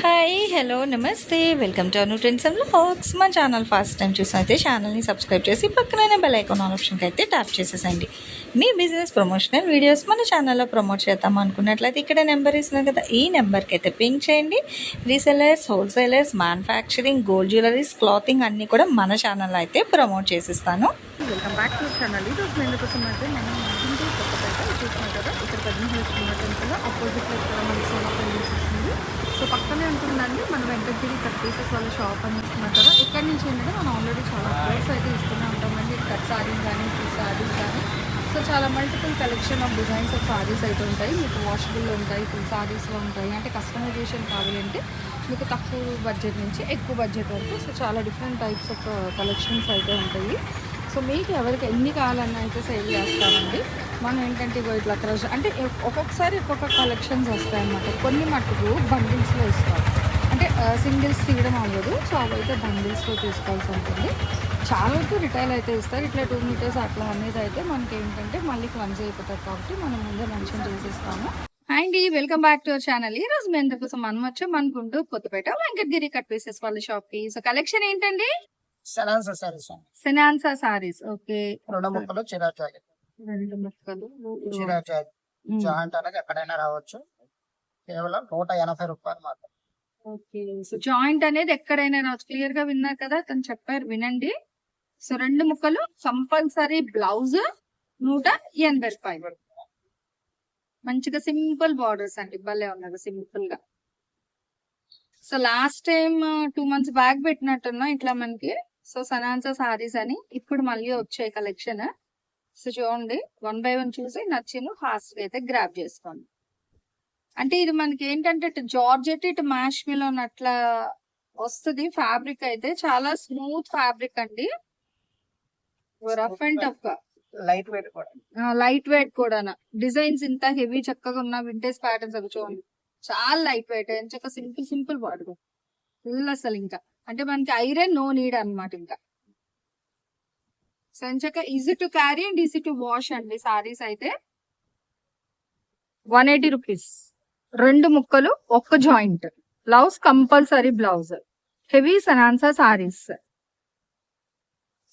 Hi hello నమస్తే welcome to Anu trends and vlogs. మా channel first time చూసినైతే ఛానల్ని subscribe చేసి పక్కనైన బెల్ ఐకాన్ ఆప్షన్కి అయితే ట్యాప్ చేసేసండి. మీ బిజినెస్ ప్రమోషనల్ వీడియోస్ మన ఛానల్లో ప్రమోట్ చేద్దాం అనుకున్నట్లయితే ఇక్కడ నెంబర్ ఇస్తున్నాను కదా, ఈ నెంబర్కి అయితే పింక్ చేయండి. Resellers, wholesalers, manufacturing, gold jewelleries, clothing అన్నీ కూడా మన ఛానల్లో అయితే ప్రమోట్ చేసిస్తాను. Welcome back to channel. ఈరోజు మేము కోసం అయితే మనం ఇంటి కొత్తపేట చూస్తున్నాం కదా, ఇక్కడ 15 టెంపుల్ ఆపోజిట్లో ఇక్కడ మనకి సోలార్ వస్తుంది. సో పక్కనే ఉంటుందండి మన వెంకటగిరి కట్ పీసెస్ వాళ్ళ షాప్ అని ఇస్తున్నాం కదా. ఇక్కడ నుంచి ఏంటంటే మనం ఆల్రెడీ చాలా ప్లేస్ అయితే ఇస్తూనే ఉంటామండి. కట్ సారీస్ కానీ, ఫుల్ సారీస్ కానీ. సో చాలా multiple collection of designs of saris అయితే ఉంటాయి. మీకు వాషబుల్లో ఉంటాయి, ఫుల్ సారీస్లో ఉంటాయి. అంటే కస్టమైజేషన్ కావాలంటే మీకు తక్కువ బడ్జెట్ నుంచి ఎక్కువ బడ్జెట్ వరకు సో చాలా డిఫరెంట్ టైప్స్ ఆఫ్ కలెక్షన్స్ అయితే ఉంటాయి. సో మీకు ఎవరికి ఎన్ని కావాలన్నా అయితే సేల్ చేస్తామండి. మనం ఏంటంటే ఇట్లా క్రష్ అంటే ఒక్కొక్కసారి ఒక్కొక్క కలెక్షన్స్ వస్తాయన్నమాట. కొన్ని మట్టుకు బండిల్స్లో ఇస్తాం, అంటే సింగిల్స్ తీయడం అవ్వదు. సో అవైతే బండిల్స్లో తీసుకోవాల్సి ఉంటుంది. చాలా వరకు రిటైల్ అయితే ఇస్తారు. ఇట్లా 2 మీటర్స్ అట్లా అనేది అయితే మనకి ఏంటంటే మళ్ళీ క్లమ్స్ అయిపోతారు కాబట్టి మనం ముందే మెన్షన్ చేసిస్తాము. And welcome back to our channel. ఈ రోజు మేము కోసం మనం వచ్చాం అనుకుంటూ కొత్తపేట వెంకటగిరి కట్ పీసెస్ వాళ్ళ షాప్ కి. సో కలెక్షన్ ఏంటండి? సెనాన్సా సారీస్. ఓకే, 2 ముక్కలు చిరాచాయి. 2 ముక్కలు చిరాచాయి జాయింట్ అనేది ఎక్కడైనా రావచ్చు. కేవలం 180 రూపాయలు మాత్రం. ఓకే, సో జాయింట్ అనేది ఎక్కడైనా రావచ్చు. క్లియర్ గా విన్నారు కదా, తను చెప్పారు, వినండి. సో 2 ముక్కలు కంపల్సరీ. బ్లౌజ్ 180 రూపాయలు. మంచిగా సింపుల్ బార్డర్స్ అండి, భలే ఉన్నది సింపుల్ గా. So last time 2 months back పెట్టినట్టున్నా ఇట్లా మనకి. సో సనాన్సా సారీస్ అని ఇప్పుడు మళ్ళీ వచ్చాయి కలెక్షన్. సో చూడండి, 1 by 1 చూసి నచ్చిన ఫాస్ట్ గా అయితే గ్రాప్ చేసుకోండి. అంటే ఇది మనకి ఏంటంటే ఇటు జార్జెట్, ఇటు మ్యాష్ మిలోన్ అట్లా వస్తుంది. ఫ్యాబ్రిక్ అయితే చాలా స్మూత్ ఫ్యాబ్రిక్ అండి. రఫ్ అండ్ టఫ్ గా లైట్ వెయిట్ కూడా, లైట్ వెయిట్ కూడా. డిజైన్స్ ఇంత హెవీ చక్కగా ఉన్న వింటేజ్ ప్యాటర్న్స్ అవి చూడండి, చాలా లైట్ వెయిట్. ఎంచక్క సింపుల్ సింపుల్ వాడు ఫుల్. అసలు ఇంకా అంటే మనకి ఐరన్ నో నీడ్ అనమాట. ఇంకా సో ఎంచక్క easy to carry and easy to wash అండి. సారీస్ అయితే 180 రూపీస్. 2 ముక్కలు, 1 joint. Blouse compulsory blouse. Heavy సనాన్సా సారీస్.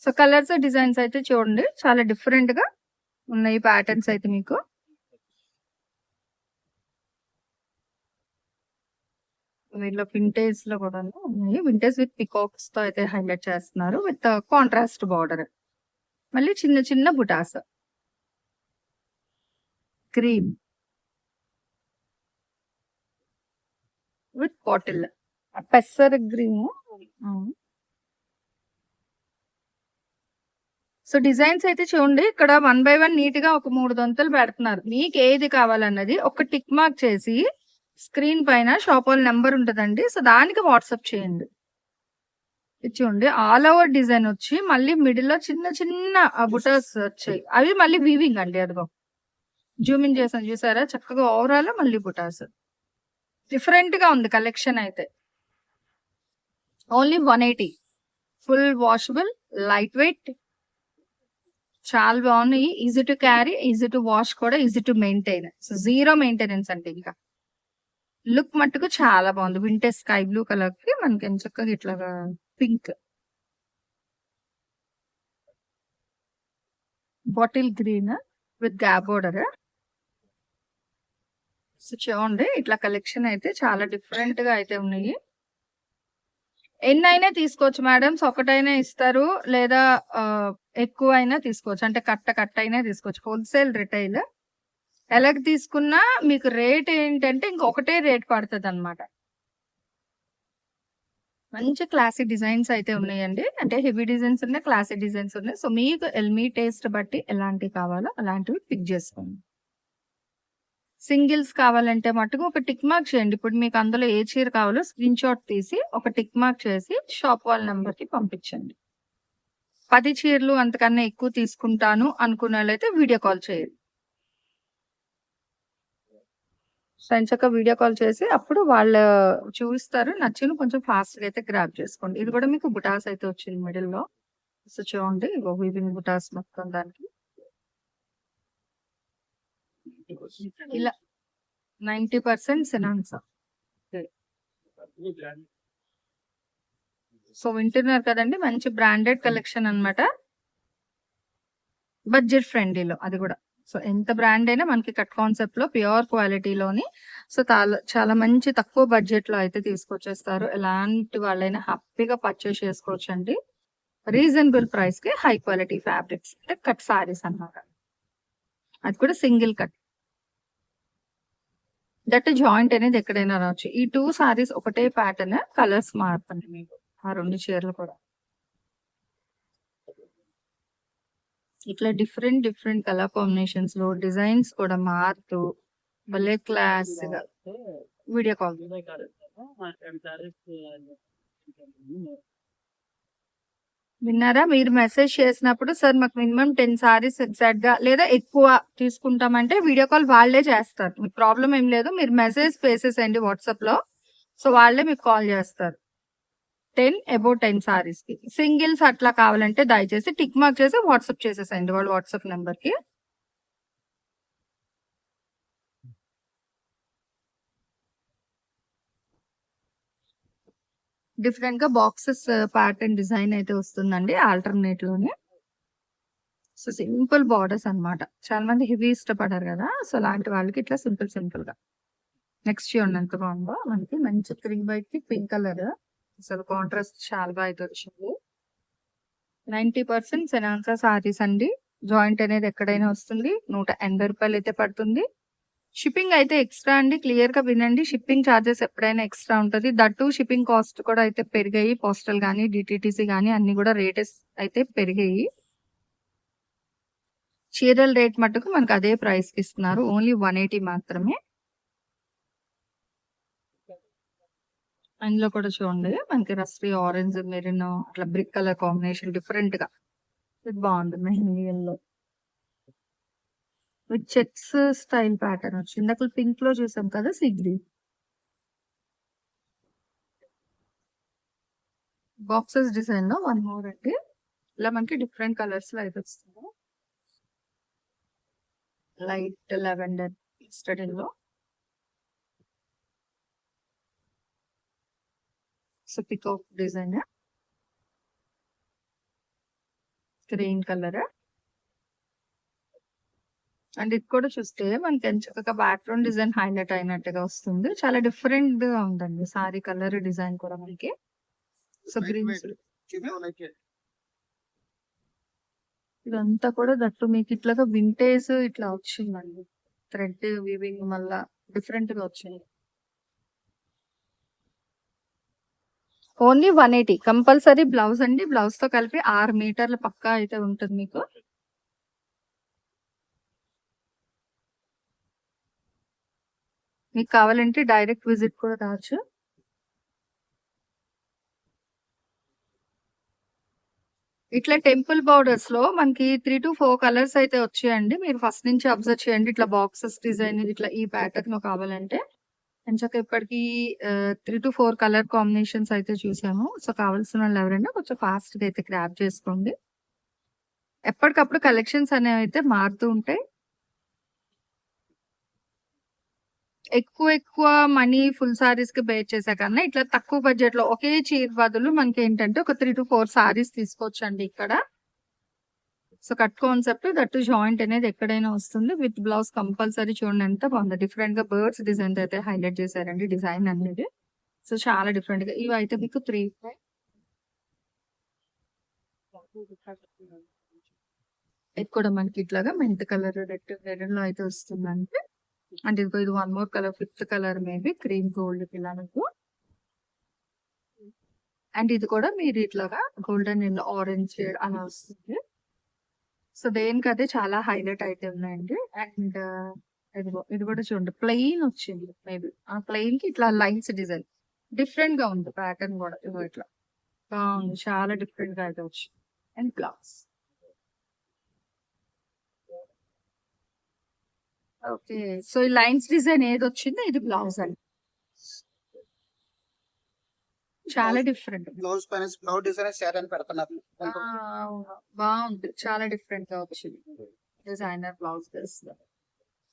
సో కలర్స్, డిజైన్స్ అయితే చూడండి, చాలా డిఫరెంట్ గా ఉన్నాయి ప్యాటర్న్స్ అయితే మీకు. వీటిలో వింటేజ్ లో కూడా ఉన్నాయి. వింటేజ్ విత్ పికాక్స్ తో అయితే హైలైట్ చేస్తున్నారు, విత్ కాంట్రాస్ట్ బార్డర్. మళ్ళీ చిన్న చిన్న బుటాస్. క్రీమ్ విత్ బాటిల్, పెసర్ గ్రీన్. సో డిజైన్స్ అయితే చూడండి, ఇక్కడ 1 by 1 నీట్ గా ఒక 3 దొంతలు పెడుతున్నారు. మీకు ఏది కావాలన్నది ఒక టిక్ మార్క్ చేసి స్క్రీన్ పైన షాప్ వాళ్ళ నెంబర్ ఉంటుందండి. సో దానికి వాట్సాప్ చేయండి. ఇది చూడండి, ఆల్ ఓవర్ డిజైన్ వచ్చి మళ్ళీ మిడిల్ లో చిన్న చిన్న బుటర్స్ వచ్చాయి. అవి మళ్ళీ వీవింగ్ అండి. అదిగో జూమింగ్ చేసాను చూసారా, చక్కగా ఓవరాల్ మళ్ళీ బుటాస్. డిఫరెంట్ గా ఉంది కలెక్షన్ అయితే. Only 180. Full washable, light weight, చాలా బాగున్నాయి. Easy to carry, easy to wash కూడా, easy to maintain. So 0 maintenance అంటే ఇంకా లుక్ మట్టుకు చాలా బాగుంది. వింటేజ్ స్కై బ్లూ కలర్ కి మనకి చక్కగా ఇట్లాగా pink, bottle green with gap border. So చూడండి, ఇట్లా కలెక్షన్ అయితే చాలా డిఫరెంట్ గా అయితే ఉన్నాయి. ఎన్నైనా తీసుకోవచ్చు మేడమ్స్, ఒకటైనా ఇస్తారు లేదా ఎక్కువ అయినా తీసుకోవచ్చు. అంటే కట్ట అయినా తీసుకోవచ్చు. హోల్సేల్, రిటైల్ ఎలాగ తీసుకున్నా మీకు రేట్ ఏంటంటే ఇంకొకటే రేట్ పడుతుంది అనమాట. మంచి క్లాసిక్ డిజైన్స్ అయితే ఉన్నాయండి. అంటే హెవీ డిజైన్స్ ఉన్నాయి, క్లాసిక్ డిజైన్స్ ఉన్నాయి. సో మీకు మీ టేస్ట్ బట్టి ఎలాంటివి కావాలో అలాంటివి పిక్ చేసుకోండి. సింగిల్స్ కావాలంటే మటుకు ఒక టిక్ మార్క్ చేయండి. ఇప్పుడు మీకు అందులో ఏ చీర కావాలో స్క్రీన్ షాట్ తీసి ఒక టిక్ మార్క్ చేసి షాప్ వాళ్ళ నెంబర్ కి పంపించండి. 10 చీరలు అంతకన్నా ఎక్కువ తీసుకుంటాను అనుకున్న వాళ్ళైతే వీడియో కాల్ చేయండి. చక్క వీడియో కాల్ చేసి అప్పుడు వాళ్ళు చూపిస్తారు. నచ్చిన కొంచెం ఫాస్ట్ గా అయితే గ్రాప్ చేసుకోండి. ఇది కూడా మీకు బుటాస్ అయితే వచ్చింది మిడిల్ లో. సో చూడండి, వీవింగ్ బుటాస్ మొత్తం దానికి ఇలా 90% సినాన్సా. సో వింటున్నారు కదండి, మంచి బ్రాండెడ్ కలెక్షన్ అన్నమాట. బడ్జెట్ ఫ్రెండ్లీలో అది కూడా. సో ఎంత బ్రాండ్ అయినా మనకి కట్ కాన్సెప్ట్ లో ప్యూర్ క్వాలిటీలోని, సో చాలా మంచి తక్కువ బడ్జెట్ లో అయితే తీసుకొచ్చేస్తారు. ఎలాంటి వాళ్ళైనా హ్యాపీగా పర్చేస్ చేసుకోవచ్చు అండి. రీజనబుల్ ప్రైస్ కి హై క్వాలిటీ ఫ్యాబ్రిక్స్ అంటే కట్ సారీస్ అన్నమాట. అది కూడా సింగిల్ కట్. దట్ జాయింట్ అనేది ఎక్కడైనా రావచ్చు. ఈ 2 సారీస్ ఒకటే ప్యాటర్న్, కలర్స్ మారుతుంది మీకు ఆ 2 చీరలు కూడా. ఇట్లా డిఫరెంట్ డిఫరెంట్ కలర్ కాంబినేషన్స్ లో డిజైన్స్ కూడా మారుతూ భలే క్లాస్ గా. వీడియో కాల్ విన్నారా? మీరు మెసేజ్ చేసినప్పుడు సార్ మాకు మినిమం 10 సారీస్ ఎగ్జాక్ట్ గా లేదా ఎక్కువ తీసుకుంటామంటే వీడియో కాల్ వాళ్ళే చేస్తారు. మీకు ప్రాబ్లం ఏం లేదు. మీరు మెసేజ్ వేసేసండి వాట్సాప్ లో, సో వాళ్ళే మీకు కాల్ చేస్తారు. 10 సారీస్ కి. సింగిల్స్ అట్లా కావాలంటే దయచేసి టిక్ మార్క్ చేసి వాట్సాప్ చేసేసండి వాళ్ళ వాట్సాప్ నెంబర్ కి. డిఫరెంట్ గా బాక్సెస్ ప్యాటర్న్ డిజైన్ అయితే వస్తుందండి ఆల్టర్నేట్ లోనే. సో సింపుల్ బార్డర్స్ అన్నమాట. చాలా మంది హెవీ ఇష్టపడారు కదా, సో అలాంటి వాళ్ళకి ఇట్లా సింపుల్ సింపుల్ గా. నెక్స్ట్ చూడండి ఎంత బాగుందో, మనకి మంచి 3 కి పింక్ కలర్, అసలు కాంట్రాస్ట్ చాలా బాగా అయితే వచ్చింది. 90% సెనాన్సా సారీస్ అండి. జాయింట్ అనేది ఎక్కడైనా వస్తుంది. 180 రూపాయలు అయితే పడుతుంది. షిప్పింగ్ అయితే ఎక్స్ట్రా అండి, క్లియర్ గా వినండి. షిప్పింగ్ ఛార్జెస్ ఎప్పుడైనా ఎక్స్ట్రా ఉంటుంది. దట్టు షిప్పింగ్ కాస్ట్ కూడా అయితే పెరిగాయి. పోస్టల్ గానీ డిటిటిసి గానీ అన్ని కూడా రేటెస్ అయితే పెరిగాయి. చీరల రేట్ మట్టుకు మనకు అదే ప్రైస్ కి ఇస్తున్నారు. ఓన్లీ 180 మాత్రమే. అందులో కూడా చూడండి మనకి రస్టీ ఆరెంజ్, మెరిన్, అట్లా బ్రిక్ కలర్ కాంబినేషన్ డిఫరెంట్ గా ఇది బాగుంది. Mehndi yellow with checks style pattern వచ్చింది. అక్కడ పింక్ లో చూసాం కదా, సీ గ్రీన్. బాక్సెస్ డిజైన్ లో 1 మోర్ అండి. ఇలా మనకి డిఫరెంట్ కలర్స్ లో అయితే వస్తుంది. లైట్ లెవెండర్ స్టడీ లో, so peacock design, green colour. And ఇది కూడా చూస్తే మనకి చక్కగా బ్యాక్గ్రౌండ్ డిజైన్ హైలైట్ అయినట్టుగా వస్తుంది. చాలా డిఫరెంట్ గా ఉందండి సారీ కలర్ డిజైన్ కూడా మనకి. సో గ్రీన్ ఇదంతా కూడా దట్టు మీకు ఇట్లాగా వింటేజ్ ఇట్లా వచ్చిందండి. థ్రెడ్ వీవింగ్ మళ్ళా డిఫరెంట్ గా వచ్చింది. ఓన్లీ 180 కంపల్సరీ బ్లౌజ్ అండి. బ్లౌజ్ తో కలిపి 6 మీటర్ల పక్కా అయితే ఉంటుంది మీకు. మీకు కావాలంటే డైరెక్ట్ విజిట్ కూడా రావచ్చు. ఇట్లా టెంపుల్ బోర్డర్స్ లో మనకి 3 to 4 కలర్స్ అయితే వచ్చాయండి. మీరు ఫస్ట్ నుంచి అబ్జర్వ్ చేయండి. ఇట్లా బాక్సెస్ డిజైన్ ఇట్లా ఈ ప్యాటర్న్ లో కావాలంటే ఎంచక్క ఇప్పటికి 3 to 4 కలర్ కాంబినేషన్స్ అయితే చూసాము. సో కావాల్సిన వాళ్ళు ఎవరైనా కొంచెం ఫాస్ట్ గా అయితే గ్రాబ్ చేసుకోండి. ఎప్పటికప్పుడు కలెక్షన్స్ అనేవి అయితే మారుతూ ఉంటాయి. ఎక్కువ మనీ ఫుల్ సారీస్ కి బేర్ చేసే కన్నా ఇట్లా తక్కువ బడ్జెట్ లో ఒకే చీర బదులు మనకి ఏంటంటే ఒక 3 to 4 సారీస్ తీసుకోవచ్చండి ఇక్కడ. So cut concept that joint అనేది ఎక్కడైనా వస్తుంది. విత్ బ్లౌజ్ కంపల్సరీ చూడండి ఎంత బాగుంది. డిఫరెంట్ గా బర్డ్స్ డిజైన్ అయితే హైలైట్ చేశారండి డిజైన్ అనేది. సో చాలా డిఫరెంట్ గా ఇవి అయితే మీకు 3. ఇది కూడా మనకి ఇట్లాగా మెంత్ కలర్ రెడ్ లో అయితే వస్తుందంటే. అంటే ఇది 1 more colour, 5th colour maybe cream gold ఇలా మీకు. అండ్ ఇది కూడా మీరు ఇట్లాగా గోల్డెన్ ఎల్లో ఆరెంజ్ షేడ్ అలా వస్తుంది. సో దేనికైతే చాలా హైలైట్ అయితే ఉన్నాయండి. అండ్ ఇది కూడా చూడండి ప్లెయిన్ వచ్చింది. మేబీ ఆ ప్లెయిన్ కి ఇట్లా లైన్స్ డిజైన్ డిఫరెంట్ గా ఉంది. ప్యాటర్న్ కూడా ఇగో ఇట్లా బాగుంది. చాలా డిఫరెంట్ గా అయితే వచ్చింది. And blouse okay. సో ఈ లైన్స్ డిజైన్ ఏది వచ్చిందో ఇది బ్లౌజ్ అండి. చాలా డిఫరెంట్. బ్లౌజ్ పైన బ్లౌజ్ డిజైన్ షేర్ అని పెడుతున్నారు. బాగుంది. చాలా డిఫరెంట్ గా వచ్చింది. డిజైనర్ బ్లౌజ్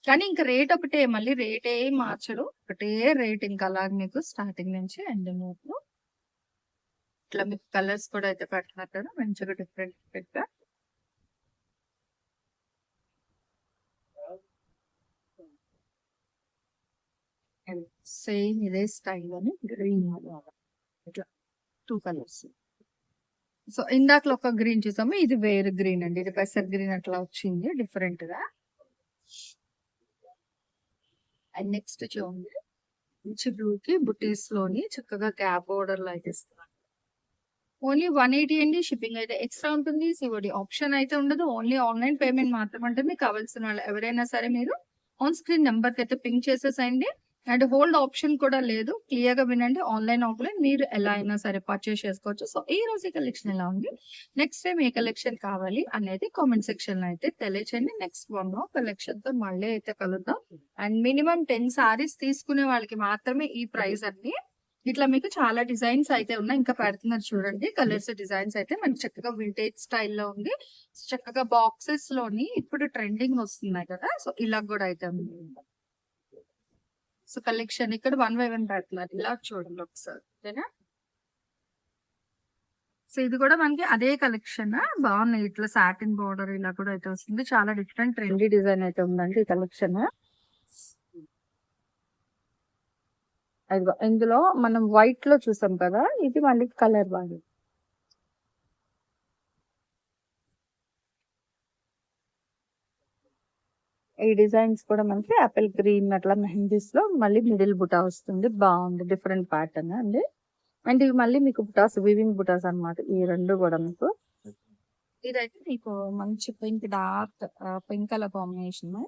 కానీ ఇంకా రేట్ ఒకటే, మళ్ళీ రేట్ ఏం మార్చడు, ఒకటే రేట్ ఇంకా అలాగే మీకు స్టార్టింగ్ నుంచి ఎండింగ్ వరకు. ఇట్లా మీకు కలర్స్ కూడా అయితే పెడుతున్నారు కదా మంచిగా డిఫరెంట్ గా. సేమ్ ఇదే స్టైల్ అని గ్రీన్ ఇట్లా 2 కలర్స్. సో ఇందాకలో ఒక గ్రీన్ చూసాము, ఇది వేరే గ్రీన్ అండి, ఇది పెసర్ గ్రీన్ అట్లా వచ్చింది డిఫరెంట్ గా. అండ్ నెక్స్ట్ చూడండి మంచి బ్లూ కి బుటీస్ లోని చక్కగా గ్యాప్ బోర్డర్ లో అయితే ఇస్తున్నారు. ఓన్లీ 180 అండి. షిప్పింగ్ అయితే ఎక్స్ట్రా ఉంటుంది. సిఓడి ఆప్షన్ అయితే ఉండదు, ఓన్లీ ఆన్లైన్ పేమెంట్ మాత్రం ఉంటుంది. కావాల్సిన వాళ్ళు ఎవరైనా సరే మీరు ఆన్ స్క్రీన్ నెంబర్ కి అయితే పింక్ చేసేసండి. అండ్ హోల్డ్ ఆప్షన్ కూడా లేదు, క్లియర్ గా వినండి. ఆన్లైన్ ఆఫ్లైన్ మీరు ఎలా అయినా సరే పర్చేస్ చేసుకోవచ్చు. సో ఈ రోజు ఈ కలెక్షన్ ఎలా ఉంది, నెక్స్ట్ టైం ఏ కలెక్షన్ కావాలి అనేది కామెంట్ సెక్షన్ లో అయితే తెలియచేయండి. నెక్స్ట్ వన్ కలెక్షన్ తో మళ్ళీ అయితే కలుద్దాం. అండ్ మినిమం 10 సారీస్ తీసుకునే వాళ్ళకి మాత్రమే ఈ ప్రైస్ అన్ని. ఇట్లా మీకు చాలా డిజైన్స్ అయితే ఉన్నాయి, ఇంకా పెడుతున్నారు చూడండి. కలర్స్ డిజైన్స్ అయితే మనకి చక్కగా వింటేజ్ స్టైల్లో ఉంది. చక్కగా బాక్సెస్ లోని ఇప్పుడు ట్రెండింగ్ వస్తున్నాయి కదా, సో ఇలా కూడా అయితే ఉంది. సో కలెక్షన్ ఇక్కడ 1 by 1 పెడుతున్నారు, ఇలా చూడండి ఒకసారి, ఓకేనా. సో ఇది కూడా మనకి అదే కలెక్షన్, బాగున్నాయి. ఇట్లా సాటిన్ బోర్డర్ ఇలా కూడా అయితే వస్తుంది. చాలా డిఫరెంట్ ట్రెండీ డిజైన్ అయితే ఉందండి ఈ కలెక్షన్. ఇందులో మనం వైట్ లో చూసాం కదా, ఇది మళ్ళీ కలర్ బాగా. ఈ డిజైన్స్ కూడా మనకి యాపిల్ గ్రీన్ అట్లా మెహందీస్ లో మళ్ళీ మిడిల్ బుటా వస్తుంది, బాగుంది డిఫరెంట్ ప్యాటర్న్ అండి. అండ్ ఇవి మళ్ళీ మీకు బుటాస్, వివింగ్ బుటాస్ అన్నమాట. ఈ రెండు కూడా మీకు ఇదైతే మీకు మంచి pink, dark pink colour combination.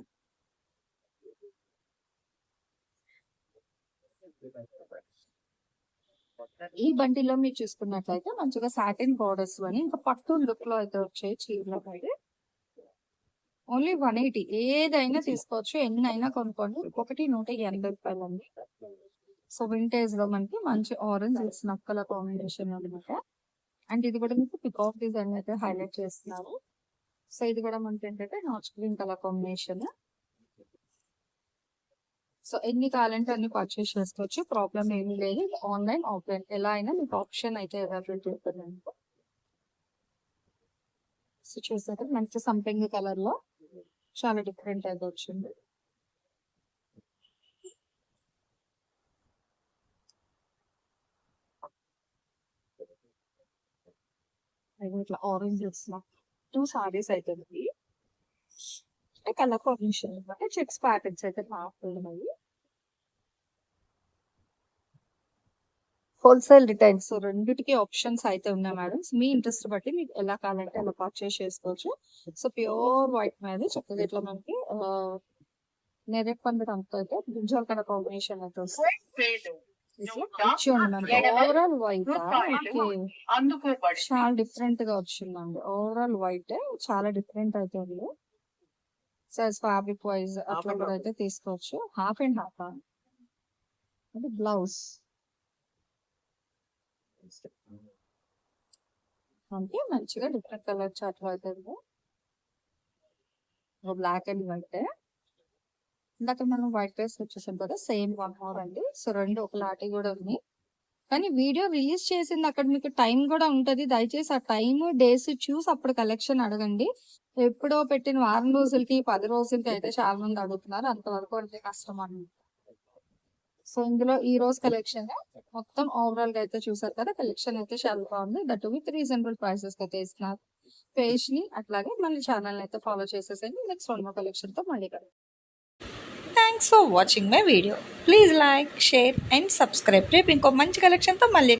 ఈ బండిలో మీరు చూసుకున్నట్లయితే మంచిగా సాటిన్ బోర్డర్స్ అని ఇంకా పట్టు లుక్ లో అయితే వచ్చాయి చీరలో. ఓన్లీ 180, ఏదైనా తీసుకోవచ్చు, ఎన్ని అయినా కొనుక్కోండి. ఒకటి 180 రూపాయలు అండి. సో వింటేజ్ లో మనకి మంచి ఆరెంజ్ నక్కల కాంబినేషన్ అనమాట. అండ్ ఇది కూడా మీకు పికాక్ డిజైన్ అయితే హైలైట్ చేస్తున్నారు. సో ఇది కూడా మనకి ఏంటంటే notch green colour combination. So ఎన్ని కావాలంటే అన్ని పర్చేస్ చేసుకోవచ్చు, ప్రాబ్లం ఏమీ లేదు. ఆన్లైన్ ఆఫ్లైన్ ఎలా అయినా మీకు ఆప్షన్ అయితే అవైలబిలిటీ ఉంటుంది. సో చూసాక మంచి సంపింగ్ కలర్ లో చాలా డిఫరెంట్ అయితే వచ్చింది. ఇట్లా ఆరెంజ్ 2 సారీస్ అయితే ఉంది. కలర్ కాంబినేషన్ అనమాట, చెక్స్ ప్యాటర్న్స్ అయితే బాగున్నాయి. హోల్సేల్ రిటైల్స్ రెండిటికి ఆప్షన్స్ అయితే ఉన్నాయి మేడం. మీ ఇంట్రెస్ట్ బట్టి మీకు ఎలా కావాలంటే అలా పర్చేస్ చేసుకోవచ్చు. సో ప్యూర్ వైట్ మీద చక్కగా ఇట్లా మనకి నెరెట్ పండు అంతా అయితే బ్రింజాల్ కలర్ కాంబినేషన్ అయితే వస్తుంది. ఓవరాల్ వైట్ చాలా డిఫరెంట్ గా వచ్చిందండి. ఓవరాల్ వైట్ చాలా డిఫరెంట్ అయితే ఉంది. సైజ్ ఫ్యాబ్రిక్ వైజ్ అట్లా కూడా అయితే తీసుకోవచ్చు. హాఫ్ అండ్ హాఫ్ అంటే బ్లౌజ్ అంటే మంచిగా డిఫరెంట్ కలర్ చార్ట్ అయితే బ్లాక్ అండ్ వైట్. ఇందాక మనం వైట్ డ్రెస్ వచ్చేసాం కదా, సేమ్ 1 more అండి. సో రెండు ఒకలాంటి కూడా ఉంది, కానీ వీడియో రిలీజ్ చేసింది అక్కడ మీకు టైం కూడా ఉంటది. దయచేసి ఆ టైం డేస్ చూసి అప్పుడు కలెక్షన్ అడగండి. ఎప్పుడో పెట్టిన వారం రోజులకి 10 రోజులకి అయితే చాలా మంది అడుగుతున్నారు, అంతవరకు అంటే కష్టం అన్నమాట. సో ఇందులో ఈ రోజు కలెక్షన్ మొత్తం ఓవరాల్ గా అయితే చూసారు కదా, కలెక్షన్ అయితే చాలా బాగుంది. దట్ విత్ రీజనబుల్ ప్రైసెస్ అయితే ఇస్తున్నారు. పేజ్ ని అట్లాగే మళ్ళీ ఛానల్ అయితే ఫాలో చేసేసండి. నెక్స్ట్ 1 more కలెక్షన్ తో మళ్ళీ కలుద్దాం. Thanks for watching my video. Please like, share and subscribe. రేపు ఇంకో మంచి కలెక్షన్తో మళ్ళీ